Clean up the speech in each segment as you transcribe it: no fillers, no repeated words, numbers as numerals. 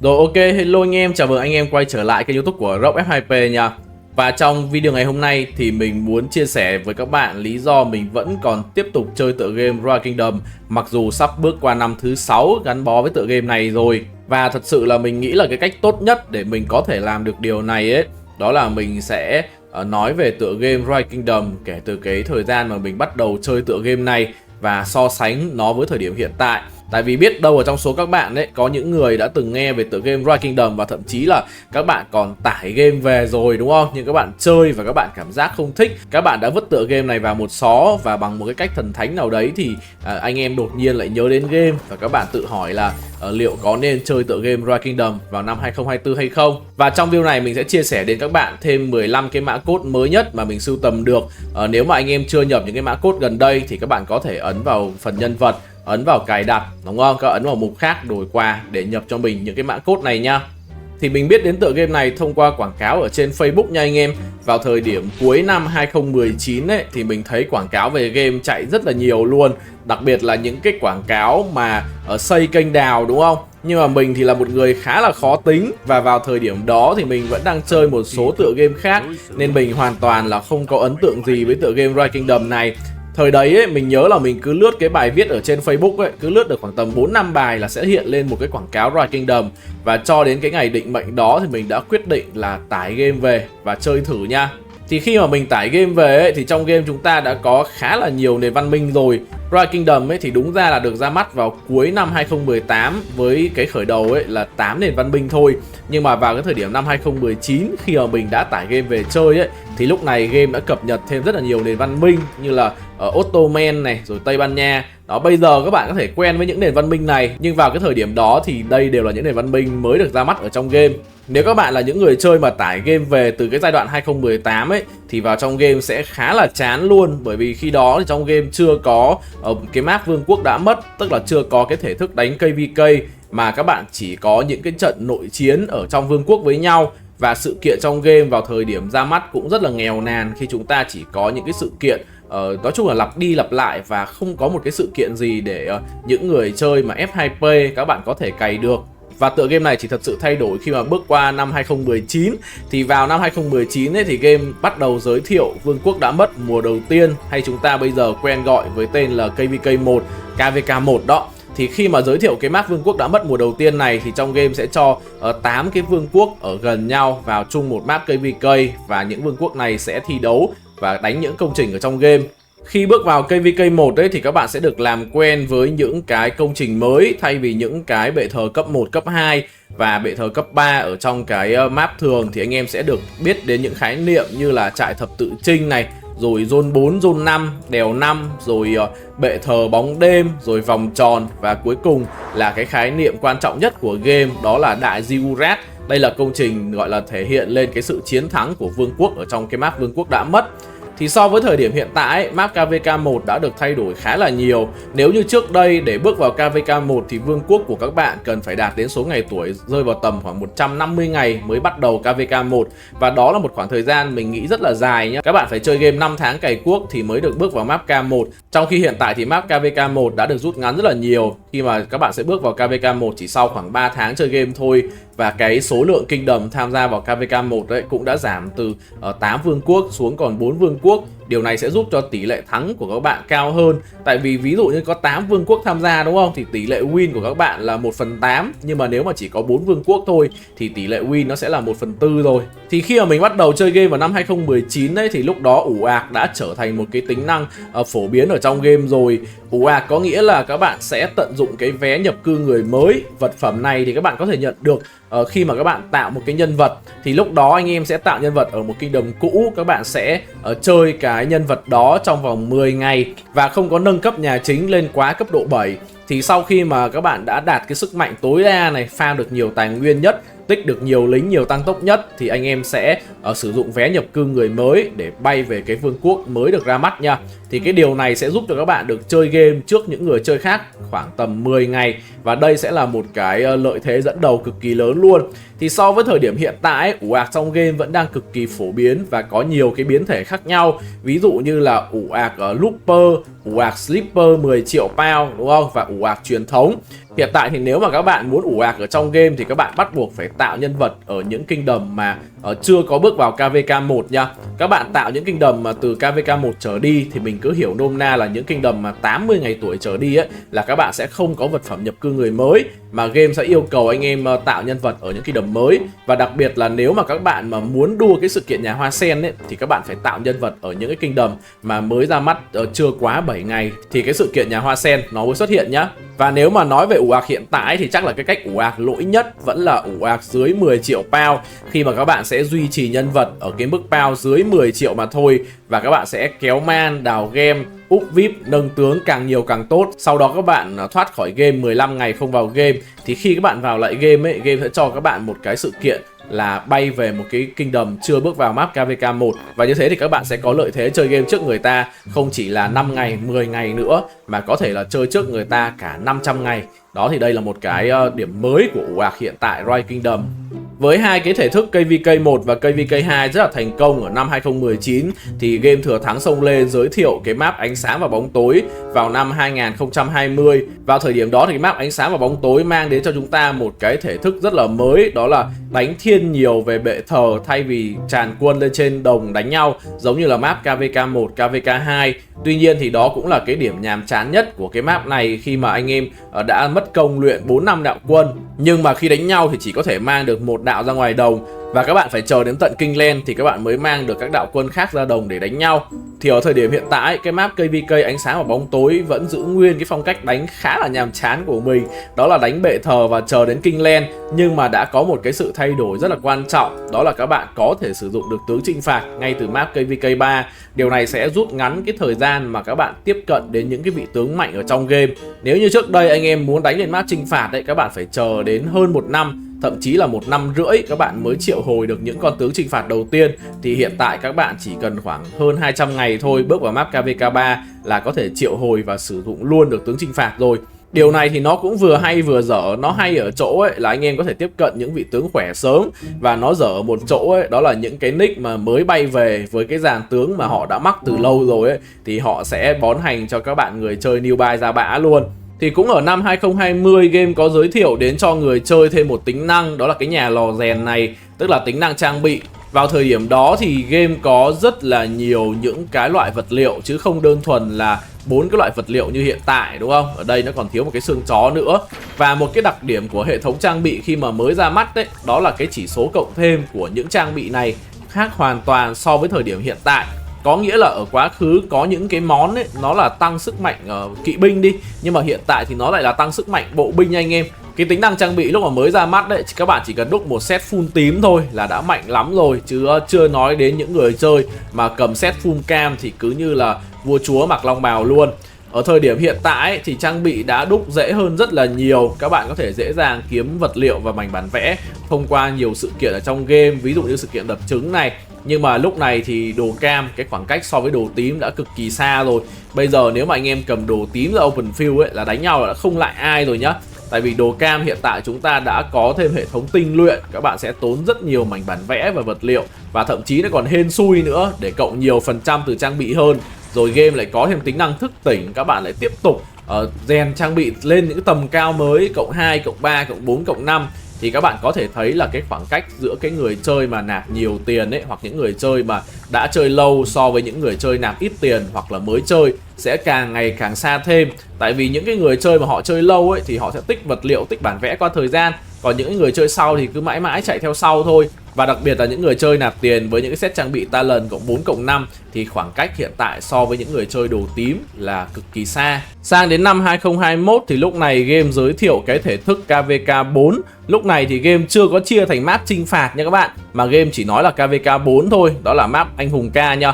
Rồi, ok, hello anh em, chào mừng anh em quay trở lại kênh YouTube của Rock F2P nha. Và trong video ngày hôm nay thì mình muốn chia sẻ với các bạn lý do mình vẫn còn tiếp tục chơi tựa game Royal Kingdom mặc dù sắp bước qua năm thứ 6 gắn bó với tựa game này rồi. Và thật sự là mình nghĩ là cái cách tốt nhất để mình có thể làm được điều này ấy, đó là mình sẽ nói về tựa game Royal Kingdom kể từ cái thời gian mà mình bắt đầu chơi tựa game này và so sánh nó với thời điểm hiện tại. Tại vì biết đâu ở trong số các bạn ấy có những người đã từng nghe về tựa game Royal Kingdom và thậm chí là các bạn còn tải game về rồi, đúng không? Nhưng các bạn chơi và các bạn cảm giác không thích. Các bạn đã vứt tựa game này vào một xó và bằng một cái cách thần thánh nào đấy thì anh em đột nhiên lại nhớ đến game và các bạn tự hỏi là liệu có nên chơi tựa game Royal Kingdom vào năm 2024 hay không. Và trong video này mình sẽ chia sẻ đến các bạn thêm 15 cái mã code mới nhất mà mình sưu tầm được. Nếu mà anh em chưa nhập những cái mã code gần đây thì các bạn có thể ấn vào phần nhân vật, ấn vào cài đặt, đúng không? Các ấn vào mục khác đổi quà để nhập cho mình những cái mã code này nha. Thì mình biết đến tựa game này thông qua quảng cáo ở trên Facebook nha anh em. Vào thời điểm cuối năm 2019 ấy thì mình thấy quảng cáo về game chạy rất là nhiều luôn. Đặc biệt là những cái quảng cáo mà xây kênh đào, đúng không? Nhưng mà mình thì là một người khá là khó tính và vào thời điểm đó thì mình vẫn đang chơi một số tựa game khác nên mình hoàn toàn là không có ấn tượng gì với tựa game Royal Kingdom này. Thời đấy ấy, mình nhớ là mình cứ lướt cái bài viết ở trên Facebook ấy, cứ lướt được khoảng tầm 4-5 bài là sẽ hiện lên một cái quảng cáo Royal Kingdom. Và cho đến cái ngày định mệnh đó thì mình đã quyết định là tải game về và chơi thử nha. Thì khi mà mình tải game về ấy, thì trong game chúng ta đã có khá là nhiều nền văn minh rồi. Royal Kingdom ấy thì đúng ra là được ra mắt vào cuối năm 2018 với cái khởi đầu ấy là 8 nền văn minh thôi. Nhưng mà vào cái thời điểm năm 2019 khi mà mình đã tải game về chơi ấy thì lúc này game đã cập nhật thêm rất là nhiều nền văn minh như là Ottoman này, rồi Tây Ban Nha. Đó, bây giờ các bạn có thể quen với những nền văn minh này, nhưng vào cái thời điểm đó thì đây đều là những nền văn minh mới được ra mắt ở trong game. Nếu các bạn là những người chơi mà tải game về từ cái giai đoạn 2018 ấy thì vào trong game sẽ khá là chán luôn, bởi vì khi đó thì trong game chưa có cái map vương quốc đã mất, tức là chưa có cái thể thức đánh KVK mà các bạn chỉ có những cái trận nội chiến ở trong vương quốc với nhau. Và sự kiện trong game vào thời điểm ra mắt cũng rất là nghèo nàn khi chúng ta chỉ có những cái sự kiện nói chung là lặp đi lặp lại và không có một cái sự kiện gì để những người chơi mà F2P các bạn có thể cày được. Và tựa game này chỉ thật sự thay đổi khi mà bước qua năm 2019. Thì vào năm 2019 ấy, thì game bắt đầu giới thiệu vương quốc đã mất mùa đầu tiên, hay chúng ta bây giờ quen gọi với tên là KVK1, KVK1 đó. Thì khi mà giới thiệu cái map vương quốc đã mất mùa đầu tiên này thì trong game sẽ cho 8 cái vương quốc ở gần nhau vào chung một map KVK. Và những vương quốc này sẽ thi đấu và đánh những công trình ở trong game. Khi bước vào KVK1 ấy thì các bạn sẽ được làm quen với những cái công trình mới thay vì những cái bệ thờ cấp 1, cấp 2 và bệ thờ cấp 3 ở trong cái map thường. Thì anh em sẽ được biết đến những khái niệm như là trại thập tự chinh này, rồi zone 4, zone 5, đèo 5, rồi bệ thờ bóng đêm, rồi vòng tròn. Và cuối cùng là cái khái niệm quan trọng nhất của game, đó là đại Ziggurat. Đây là công trình gọi là thể hiện lên cái sự chiến thắng của vương quốc ở trong cái map vương quốc đã mất. Thì so với thời điểm hiện tại, map KVK1 đã được thay đổi khá là nhiều. Nếu như trước đây để bước vào KVK1 thì vương quốc của các bạn cần phải đạt đến số ngày tuổi rơi vào tầm khoảng 150 ngày mới bắt đầu KVK1. Và đó là một khoảng thời gian mình nghĩ rất là dài nhé. Các bạn phải chơi game 5 tháng cày cuốc thì mới được bước vào map K1. Trong khi hiện tại thì map KVK1 đã được rút ngắn rất là nhiều, khi mà các bạn sẽ bước vào KVK1 chỉ sau khoảng 3 tháng chơi game thôi. Và cái số lượng kingdom tham gia vào KVK1 ấy cũng đã giảm từ 8 vương quốc xuống còn 4 vương quốc. Điều này sẽ giúp cho tỷ lệ thắng của các bạn cao hơn. Tại vì ví dụ như có 8 vương quốc tham gia, đúng không? Thì tỷ lệ win của các bạn là 1/8. Nhưng mà nếu mà chỉ có 4 vương quốc thôi thì tỷ lệ win nó sẽ là 1/4 rồi. Thì khi mà mình bắt đầu chơi game vào năm 2019 ấy thì lúc đó ủ ạc đã trở thành một cái tính năng phổ biến ở trong game rồi. Ủ ạc có nghĩa là các bạn sẽ tận dụng cái vé nhập cư người mới. Vật phẩm này thì các bạn có thể nhận được khi mà các bạn tạo một cái nhân vật. Thì lúc đó anh em sẽ tạo nhân vật ở một kingdom cũ. Các bạn sẽ chơi cái nhân vật đó trong vòng 10 ngày và không có nâng cấp nhà chính lên quá cấp độ 7. Thì sau khi mà các bạn đã đạt cái sức mạnh tối đa này, farm được nhiều tài nguyên nhất tích được nhiều lính, nhiều tăng tốc nhất thì anh em sẽ sử dụng vé nhập cư người mới để bay về cái vương quốc mới được ra mắt nha. Thì cái điều này sẽ giúp cho các bạn được chơi game trước những người chơi khác khoảng tầm 10 ngày. Và đây sẽ là một cái lợi thế dẫn đầu cực kỳ lớn luôn. Thì so với thời điểm hiện tại, ủ ạc trong game vẫn đang cực kỳ phổ biến và có nhiều cái biến thể khác nhau. Ví dụ như là ủ ạc Looper, ủ ạc Sleeper 10 triệu pound, đúng không? Và ủ ạc truyền thống. Hiện tại thì nếu mà các bạn muốn ủ ạc ở trong game thì các bạn bắt buộc phải tạo nhân vật ở những kingdom mà chưa có bước vào KVK 1 nha. Các bạn tạo những kingdom mà từ KVK 1 trở đi thì mình cứ hiểu nôm na là những kingdom mà 80 ngày tuổi trở đi ấy, là các bạn sẽ không có vật phẩm nhập cư người mới, mà game sẽ yêu cầu anh em tạo nhân vật ở những kingdom mới. Và đặc biệt là nếu mà các bạn mà muốn đua cái sự kiện nhà hoa sen ấy, thì các bạn phải tạo nhân vật ở những cái kingdom mà mới ra mắt chưa quá 7 ngày thì cái sự kiện nhà hoa sen nó mới xuất hiện nhá. Và nếu mà nói về ủ ạc hiện tại thì chắc là cái cách ủ ạc lỗi nhất vẫn là ủ ạc dưới 10 triệu pound, khi mà các bạn sẽ duy trì nhân vật ở cái mức pound dưới 10 triệu mà thôi. Và các bạn sẽ kéo man, đào game, úp VIP, nâng tướng càng nhiều càng tốt. Sau đó các bạn thoát khỏi game 15 ngày không vào game. Thì khi các bạn vào lại game ấy, game sẽ cho các bạn một cái sự kiện là bay về một cái kingdom chưa bước vào map KVK 1. Và như thế thì các bạn sẽ có lợi thế chơi game trước người ta, không chỉ là 5 ngày, 10 ngày nữa, mà có thể là chơi trước người ta cả 500 ngày. Đó thì đây là một cái điểm mới của ủ ạc hiện tại Rise Kingdom. Với hai cái thể thức KVK 1 và KVK 2 rất là thành công ở năm 2019 thì game Thừa Thắng xông lên giới thiệu cái map ánh sáng và bóng tối vào năm 2020. Vào thời điểm đó thì cái map ánh sáng và bóng tối mang đến cho chúng ta một cái thể thức rất là mới, đó là đánh thiên nhiều về bệ thờ thay vì tràn quân lên trên đồng đánh nhau giống như là map KVK 1, KVK 2. Tuy nhiên thì đó cũng là cái điểm nhàm chán nhất của cái map này khi mà anh em đã mất công luyện 4 năm đạo quân, nhưng mà khi đánh nhau thì chỉ có thể mang được một đạo ra ngoài đồng và các bạn phải chờ đến tận Kingland thì các bạn mới mang được các đạo quân khác ra đồng để đánh nhau. Thì ở thời điểm hiện tại cái map KVK ánh sáng và bóng tối vẫn giữ nguyên cái phong cách đánh khá là nhàm chán của mình, đó là đánh bệ thờ và chờ đến Kingland, nhưng mà đã có một cái sự thay đổi rất là quan trọng, đó là các bạn có thể sử dụng được tướng chinh phạt ngay từ map KVK 3. Điều này sẽ rút ngắn cái thời gian mà các bạn tiếp cận đến những cái vị tướng mạnh ở trong game. Nếu như trước đây anh em muốn đánh lên map chinh phạt đấy, các bạn phải chờ đến hơn 1 năm, thậm chí là 1 năm rưỡi các bạn mới triệu hồi được những con tướng chinh phạt đầu tiên, thì hiện tại các bạn chỉ cần khoảng hơn 200 ngày thôi, bước vào map KVK 3 là có thể triệu hồi và sử dụng luôn được tướng chinh phạt rồi. Điều này thì nó cũng vừa hay vừa dở. Nó hay ở chỗ ấy là anh em có thể tiếp cận những vị tướng khỏe sớm, và nó dở ở một chỗ ấy, đó là những cái nick mà mới bay về với cái dàn tướng mà họ đã mắc từ lâu rồi ấy, thì họ sẽ bón hành cho các bạn người chơi new buy ra bã luôn. Thì cũng ở năm 2020 game có giới thiệu đến cho người chơi thêm một tính năng, đó là cái nhà lò rèn này, tức là tính năng trang bị. Vào thời điểm đó thì game có rất là nhiều những cái loại vật liệu chứ không đơn thuần là 4 cái loại vật liệu như hiện tại, đúng không? Ở đây nó còn thiếu một cái xương chó nữa. Và một cái đặc điểm của hệ thống trang bị khi mà mới ra mắt đấy, đó là cái chỉ số cộng thêm của những trang bị này khác hoàn toàn so với thời điểm hiện tại. Có nghĩa là ở quá khứ có những cái món ấy, nó là tăng sức mạnh kỵ binh đi, nhưng mà hiện tại thì nó lại là tăng sức mạnh bộ binh anh em. Cái tính năng trang bị lúc mà mới ra mắt đấy, các bạn chỉ cần đúc một set full tím thôi là đã mạnh lắm rồi, chứ chưa nói đến những người chơi mà cầm set full cam thì cứ như là vua chúa mặc long bào luôn. Ở thời điểm hiện tại thì trang bị đã đúc dễ hơn rất là nhiều. Các bạn có thể dễ dàng kiếm vật liệu và mảnh bản vẽ thông qua nhiều sự kiện ở trong game, ví dụ như sự kiện đập trứng này. Nhưng mà lúc này thì đồ cam, cái khoảng cách so với đồ tím đã cực kỳ xa rồi. Bây giờ nếu mà anh em cầm đồ tím ra open field ấy là đánh nhau là đã không lại ai rồi nhá. Tại vì đồ cam hiện tại chúng ta đã có thêm hệ thống tinh luyện, các bạn sẽ tốn rất nhiều mảnh bản vẽ và vật liệu, và thậm chí nó còn hên xui nữa để cộng nhiều phần trăm từ trang bị hơn. Rồi game lại có thêm tính năng thức tỉnh, các bạn lại tiếp tục rèn trang bị lên những tầm cao mới, cộng 2, cộng 3, cộng 4, cộng 5. Thì các bạn có thể thấy là cái khoảng cách giữa cái người chơi mà nạp nhiều tiền ấy, hoặc những người chơi mà đã chơi lâu so với những người chơi nạp ít tiền hoặc là mới chơi sẽ càng ngày càng xa thêm. Tại vì những cái người chơi mà họ chơi lâu ấy thì họ sẽ tích vật liệu, tích bản vẽ qua thời gian, còn những người chơi sau thì cứ mãi mãi chạy theo sau thôi. Và đặc biệt là những người chơi nạp tiền với những cái set trang bị talent cộng 4 cộng 5 thì khoảng cách hiện tại so với những người chơi đồ tím là cực kỳ xa. Sang đến năm 2021 thì lúc này game giới thiệu cái thể thức KVK 4. Lúc này thì game chưa có chia thành map chinh phạt nha các bạn, mà game chỉ nói là KVK 4 thôi, đó là map anh hùng K nha.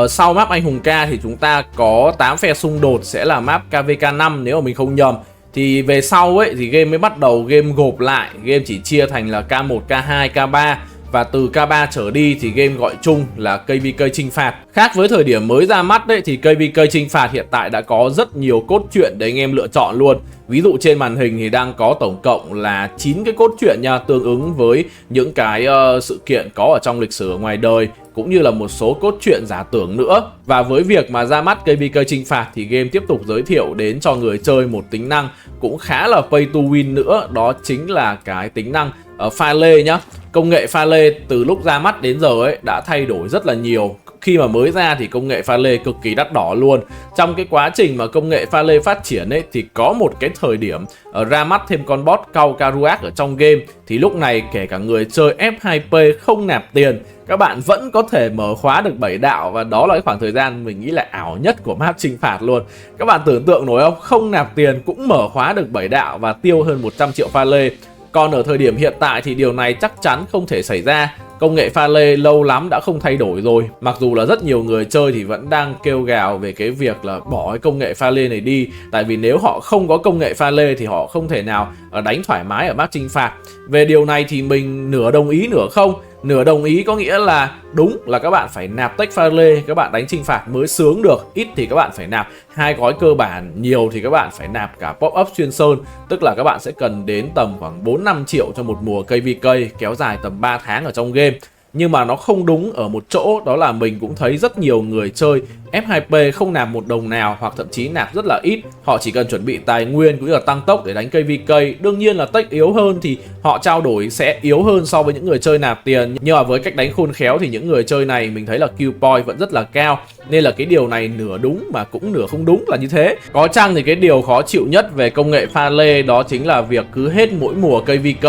Sau map anh hùng K thì chúng ta có 8 phe xung đột sẽ là map KVK 5 nếu mà mình không nhầm. Thì về sau ấy thì game mới bắt đầu game gộp lại, game chỉ chia thành là K1, K2, K3. Và từ K3 trở đi thì game gọi chung là KVK chinh phạt. Khác với thời điểm mới ra mắt đấy thì KVK chinh phạt hiện tại đã có rất nhiều cốt truyện để anh em lựa chọn luôn. Ví dụ trên màn hình thì đang có tổng cộng là 9 cái cốt truyện nha, tương ứng với những cái sự kiện có ở trong lịch sử ở ngoài đời, cũng như là một số cốt truyện giả tưởng nữa. Và với việc mà ra mắt KVK chinh phạt thì game tiếp tục giới thiệu đến cho người chơi một tính năng cũng khá là pay to win nữa, đó chính là cái tính năng pha lê nhá. Công nghệ pha lê từ lúc ra mắt đến giờ ấy đã thay đổi rất là nhiều. Khi mà mới ra thì công nghệ pha lê cực kỳ đắt đỏ luôn. Trong cái quá trình mà công nghệ pha lê phát triển ấy thì có một cái thời điểm ra mắt thêm con bot Cau Kerouac ở trong game. Thì lúc này kể cả người chơi F2P không nạp tiền, các bạn vẫn có thể mở khóa được 7 đạo. Và đó là cái khoảng thời gian mình nghĩ là ảo nhất của map chinh phạt luôn. Các bạn tưởng tượng nổi không? Không nạp tiền cũng mở khóa được 7 đạo và tiêu hơn 100 triệu pha lê. Còn ở thời điểm hiện tại thì điều này chắc chắn không thể xảy ra. Công nghệ pha lê lâu lắm đã không thay đổi rồi. Mặc dù là rất nhiều người chơi thì vẫn đang kêu gào về cái việc là bỏ cái công nghệ pha lê này đi. Tại vì nếu họ không có công nghệ pha lê thì họ không thể nào đánh thoải mái ở map chinh phạt. Về điều này thì mình nửa đồng ý nửa không. Nửa đồng ý có nghĩa là đúng là các bạn phải nạp tech pha lê, các bạn đánh chinh phạt mới sướng được. Ít thì các bạn phải nạp 2 gói cơ bản, nhiều thì các bạn phải nạp cả pop up xuyên sơn. Tức là các bạn sẽ cần đến tầm khoảng 4-5 triệu cho một mùa KVK kéo dài tầm 3 tháng ở trong game. Nhưng mà nó không đúng ở một chỗ, đó là mình cũng thấy rất nhiều người chơi F2P không nạp một đồng nào, hoặc thậm chí nạp rất là ít. Họ chỉ cần chuẩn bị tài nguyên cũng như là tăng tốc để đánh KVK. Đương nhiên là tech yếu hơn thì họ trao đổi sẽ yếu hơn so với những người chơi nạp tiền. Nhưng mà với cách đánh khôn khéo thì những người chơi này mình thấy là kill point vẫn rất là cao. Nên là cái điều này nửa đúng mà cũng nửa không đúng là như thế. Có chăng thì cái điều khó chịu nhất về công nghệ pha lê đó chính là việc cứ hết mỗi mùa KVK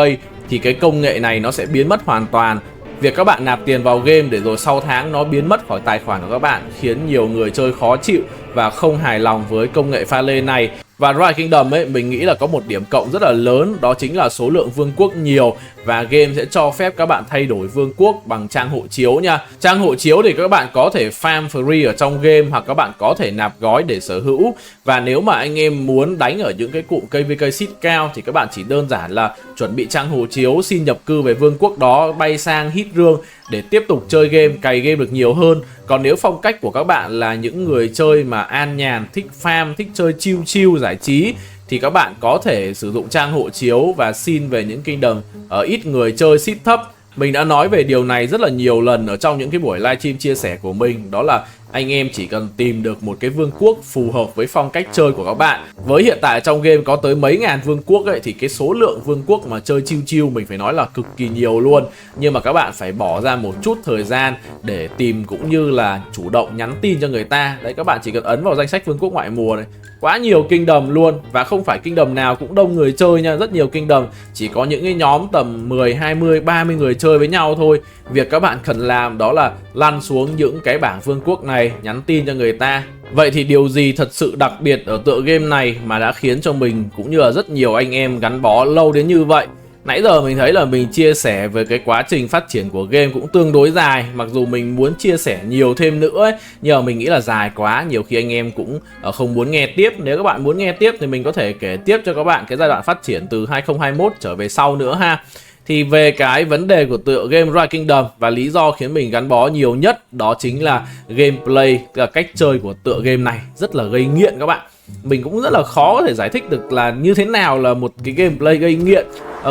thì cái công nghệ này nó sẽ biến mất hoàn toàn. Việc các bạn nạp tiền vào game để rồi sau tháng nó biến mất khỏi tài khoản của các bạn khiến nhiều người chơi khó chịu và không hài lòng với công nghệ pha lê này. Và Rise Kingdom ấy, mình nghĩ là có một điểm cộng rất là lớn, đó chính là số lượng vương quốc nhiều và game sẽ cho phép các bạn thay đổi vương quốc bằng trang hộ chiếu nha. Trang hộ chiếu thì các bạn có thể farm free ở trong game hoặc các bạn có thể nạp gói để sở hữu. Và nếu mà anh em muốn đánh ở những cái cụm KVK seed cao thì các bạn chỉ đơn giản là chuẩn bị trang hộ chiếu, xin nhập cư về vương quốc đó, bay sang hit rương để tiếp tục chơi game, cày game được nhiều hơn. Còn nếu phong cách của các bạn là những người chơi mà an nhàn, thích farm, thích chơi chill giải trí thì các bạn có thể sử dụng trang hộ chiếu và xin về những kingdom ở ít người chơi seed thấp. Mình đã nói về điều này rất là nhiều lần ở trong những cái buổi livestream chia sẻ của mình, đó là anh em chỉ cần tìm được một cái vương quốc phù hợp với phong cách chơi của các bạn. Với hiện tại trong game có tới mấy ngàn vương quốc ấy, thì cái số lượng vương quốc mà chơi chill mình phải nói là cực kỳ nhiều luôn. Nhưng mà các bạn phải bỏ ra một chút thời gian để tìm cũng như là chủ động nhắn tin cho người ta. Đấy, các bạn chỉ cần ấn vào danh sách vương quốc ngoại mùa này, quá nhiều kingdom luôn. Và không phải kingdom nào cũng đông người chơi nha, rất nhiều kingdom chỉ có những cái nhóm tầm 10, 20, 30 người chơi với nhau thôi. Việc các bạn cần làm đó là lăn xuống những cái bảng vương quốc này, nhắn tin cho người ta. Vậy thì điều gì thật sự đặc biệt ở tựa game này mà đã khiến cho mình cũng như là rất nhiều anh em gắn bó lâu đến như vậy? Nãy giờ mình thấy là mình chia sẻ về cái quá trình phát triển của game cũng tương đối dài. Mặc dù mình muốn chia sẻ nhiều thêm nữa ấy, nhưng mà mình nghĩ là dài quá, nhiều khi anh em cũng không muốn nghe tiếp. Nếu các bạn muốn nghe tiếp thì mình có thể kể tiếp cho các bạn cái giai đoạn phát triển từ 2021 trở về sau nữa ha. Thì về cái vấn đề của tựa game Rise Kingdom và lý do khiến mình gắn bó nhiều nhất đó chính là gameplay, là cách chơi của tựa game này rất là gây nghiện các bạn. Mình cũng rất là khó có thể giải thích được là như thế nào là một cái gameplay gây nghiện.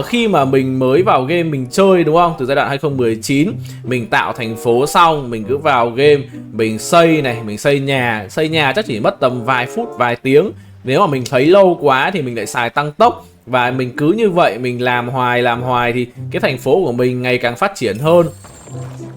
Khi mà mình mới vào game mình chơi đúng không? Từ giai đoạn 2019 mình tạo thành phố xong, mình cứ vào game, mình xây này, mình xây nhà chắc chỉ mất tầm vài phút, vài tiếng. Nếu mà mình thấy lâu quá thì mình lại xài tăng tốc. Và mình cứ như vậy mình làm hoài thì cái thành phố của mình ngày càng phát triển hơn.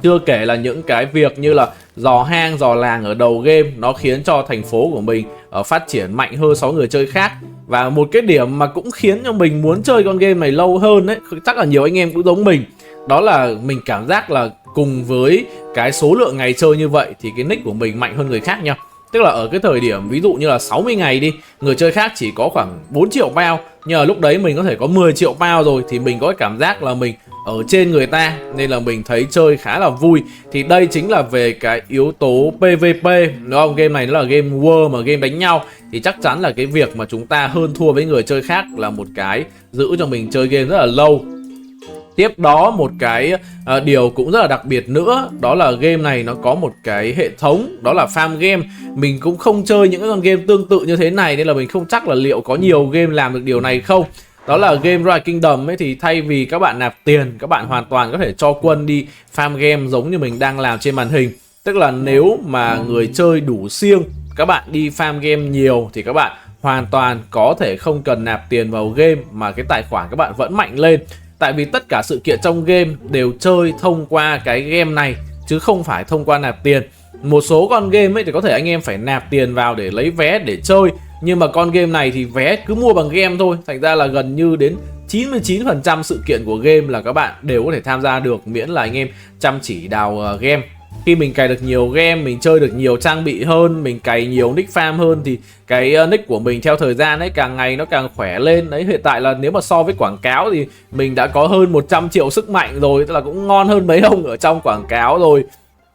Chưa kể là những cái việc như là dò hang, dò làng ở đầu game, nó khiến cho thành phố của mình phát triển mạnh hơn 6 người chơi khác. Và một cái điểm mà cũng khiến cho mình muốn chơi con game này lâu hơn ấy, chắc là nhiều anh em cũng giống mình, đó là mình cảm giác là cùng với cái số lượng ngày chơi như vậy thì cái nick của mình mạnh hơn người khác nha. Tức là ở cái thời điểm ví dụ như là 60 ngày đi, người chơi khác chỉ có khoảng 4 triệu pound, nhưng mà lúc đấy mình có thể có 10 triệu pound rồi, thì mình có cái cảm giác là mình ở trên người ta, nên là mình thấy chơi khá là vui. Thì đây chính là về cái yếu tố PVP, đúng không? Game này nó là game war mà game đánh nhau, thì chắc chắn là cái việc mà chúng ta hơn thua với người chơi khác là một cái giữ cho mình chơi game rất là lâu. Tiếp đó một cái điều cũng rất là đặc biệt nữa, đó là game này nó có một cái hệ thống, đó là farm game. Mình cũng không chơi những con game tương tự như thế này nên là mình không chắc là liệu có nhiều game làm được điều này không. Đó là game Rise Kingdom ấy, thì thay vì các bạn nạp tiền, các bạn hoàn toàn có thể cho quân đi farm game giống như mình đang làm trên màn hình. Tức là nếu mà người chơi đủ siêng, các bạn đi farm game nhiều thì các bạn hoàn toàn có thể không cần nạp tiền vào game mà cái tài khoản các bạn vẫn mạnh lên. Tại vì tất cả sự kiện trong game đều chơi thông qua cái game này chứ không phải thông qua nạp tiền. Một số con game ấy thì có thể anh em phải nạp tiền vào để lấy vé để chơi, nhưng mà con game này thì vé cứ mua bằng game thôi. Thành ra là gần như đến 99% sự kiện của game là các bạn đều có thể tham gia được, miễn là anh em chăm chỉ đào game. Khi mình cày được nhiều game, mình chơi được nhiều trang bị hơn, mình cày nhiều nick farm hơn thì cái nick của mình theo thời gian ấy càng ngày nó càng khỏe lên. Đấy, hiện tại là nếu mà so với quảng cáo thì mình đã có hơn 100 triệu sức mạnh rồi, tức là cũng ngon hơn mấy ông ở trong quảng cáo rồi.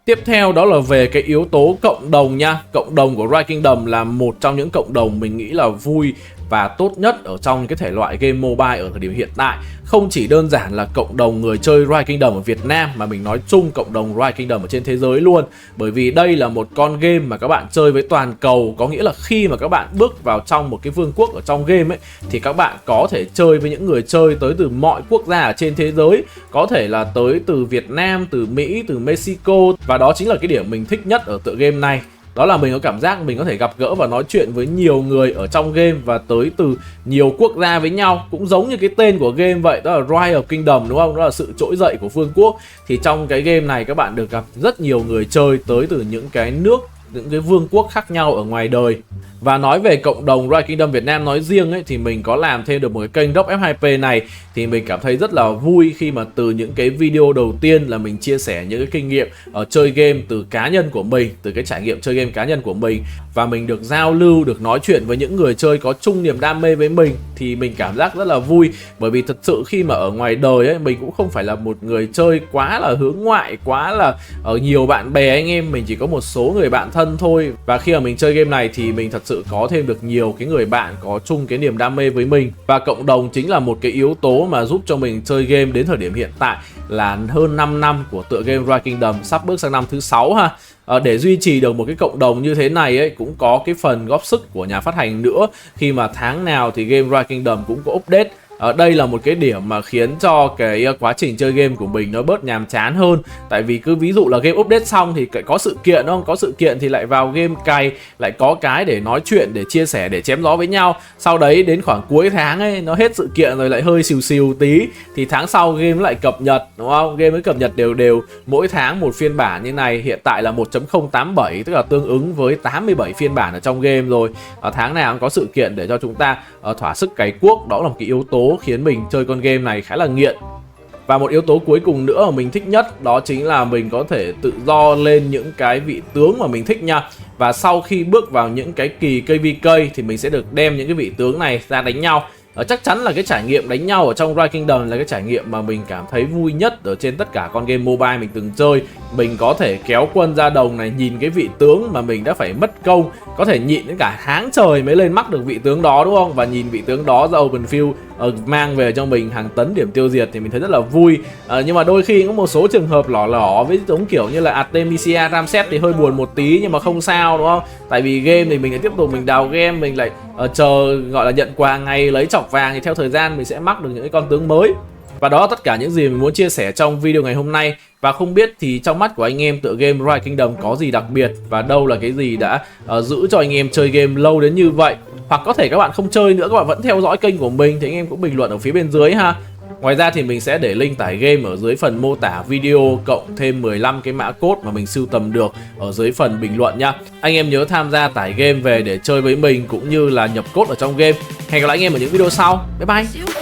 Tiếp theo đó là về cái yếu tố cộng đồng nha. Cộng đồng của Rise Kingdom là một trong những cộng đồng mình nghĩ là vui và tốt nhất ở trong cái thể loại game mobile ở thời điểm hiện tại. Không chỉ đơn giản là cộng đồng người chơi Rise Kingdom ở Việt Nam mà mình nói chung cộng đồng Rise Kingdom ở trên thế giới luôn. Bởi vì đây là một con game mà các bạn chơi với toàn cầu, có nghĩa là khi mà các bạn bước vào trong một cái vương quốc ở trong game ấy thì các bạn có thể chơi với những người chơi tới từ mọi quốc gia ở trên thế giới, có thể là tới từ Việt Nam, từ Mỹ, từ Mexico, và đó chính là cái điểm mình thích nhất ở tựa game này. Đó là mình có cảm giác mình có thể gặp gỡ và nói chuyện với nhiều người ở trong game và tới từ nhiều quốc gia với nhau. Cũng giống như cái tên của game vậy, đó là Rise of Kingdom đúng không? Đó là sự trỗi dậy của vương quốc. Thì trong cái game này các bạn được gặp rất nhiều người chơi tới từ những cái nước, những cái vương quốc khác nhau ở ngoài đời. Và nói về cộng đồng Rise Kingdom Việt Nam nói riêng ấy, thì mình có làm thêm được một cái kênh Rock F2P này, thì mình cảm thấy rất là vui khi mà từ những cái video đầu tiên là mình chia sẻ những cái kinh nghiệm ở chơi game từ cá nhân của mình, từ cái trải nghiệm chơi game cá nhân của mình, và mình được giao lưu, được nói chuyện với những người chơi có chung niềm đam mê với mình, thì mình cảm giác rất là vui. Bởi vì thật sự khi mà ở ngoài đời ấy, mình cũng không phải là một người chơi quá là hướng ngoại, quá là ở nhiều bạn bè anh em, mình chỉ có một số người bạn thân thôi. Và khi mà mình chơi game này thì mình thật sự có thêm được nhiều cái người bạn có chung cái niềm đam mê với mình. Và cộng đồng chính là một cái yếu tố mà giúp cho mình chơi game đến thời điểm hiện tại là hơn 5 năm của tựa game Rise Kingdom, sắp bước sang năm thứ 6 ha. Để duy trì được một cái cộng đồng như thế này ấy, cũng có cái phần góp sức của nhà phát hành nữa, khi mà tháng nào thì game Rise Kingdom cũng có update. Đây là một cái điểm mà khiến cho cái quá trình chơi game của mình nó bớt nhàm chán hơn. Tại vì cứ ví dụ là game update xong thì có sự kiện đúng không? Có sự kiện thì lại vào game cày, lại có cái để nói chuyện, để chia sẻ, để chém gió với nhau. Sau đấy đến khoảng cuối tháng ấy, nó hết sự kiện rồi lại hơi xìu xìu tí, thì tháng sau game lại cập nhật đúng không? Game mới cập nhật đều mỗi tháng một phiên bản như này. Hiện tại là 1.087, tức là tương ứng với 87 phiên bản ở trong game rồi. Tháng nào cũng có sự kiện để cho chúng ta thỏa sức cày cuốc. Đó là một cái yếu tố khiến mình chơi con game này khá là nghiện. Và một yếu tố cuối cùng nữa mà mình thích nhất, đó chính là mình có thể tự do lên những cái vị tướng mà mình thích nha. Và sau khi bước vào những cái kỳ KVK thì mình sẽ được đem những cái vị tướng này ra đánh nhau. Chắc chắn là cái trải nghiệm đánh nhau ở trong Rise Kingdom là cái trải nghiệm mà mình cảm thấy vui nhất ở trên tất cả con game mobile mình từng chơi. Mình có thể kéo quân ra đồng này, nhìn cái vị tướng mà mình đã phải mất công, có thể nhịn đến cả tháng trời mới lên mắc được vị tướng đó đúng không? Và nhìn vị tướng đó ra open field mang về cho mình hàng tấn điểm tiêu diệt thì mình thấy rất là vui. Nhưng mà đôi khi có một số trường hợp lỏ với giống kiểu như là Artemisia Ramses thì hơi buồn một tí, nhưng mà không sao đúng không? Tại vì game thì mình lại tiếp tục mình đào game, mình lại chờ gọi là nhận quà ngày lấy chọc vàng, thì theo thời gian mình sẽ mắc được những cái con tướng mới. Và đó là tất cả những gì mình muốn chia sẻ trong video ngày hôm nay. Và không biết thì trong mắt của anh em tựa game Rise Kingdom có gì đặc biệt, và đâu là cái gì đã giữ cho anh em chơi game lâu đến như vậy. Hoặc có thể các bạn không chơi nữa, các bạn vẫn theo dõi kênh của mình thì anh em cũng bình luận ở phía bên dưới ha. Ngoài ra thì mình sẽ để link tải game ở dưới phần mô tả video, cộng thêm 15 cái mã code mà mình sưu tầm được ở dưới phần bình luận nha. Anh em nhớ tham gia tải game về để chơi với mình cũng như là nhập code ở trong game. Hẹn gặp lại anh em ở những video sau. Bye bye.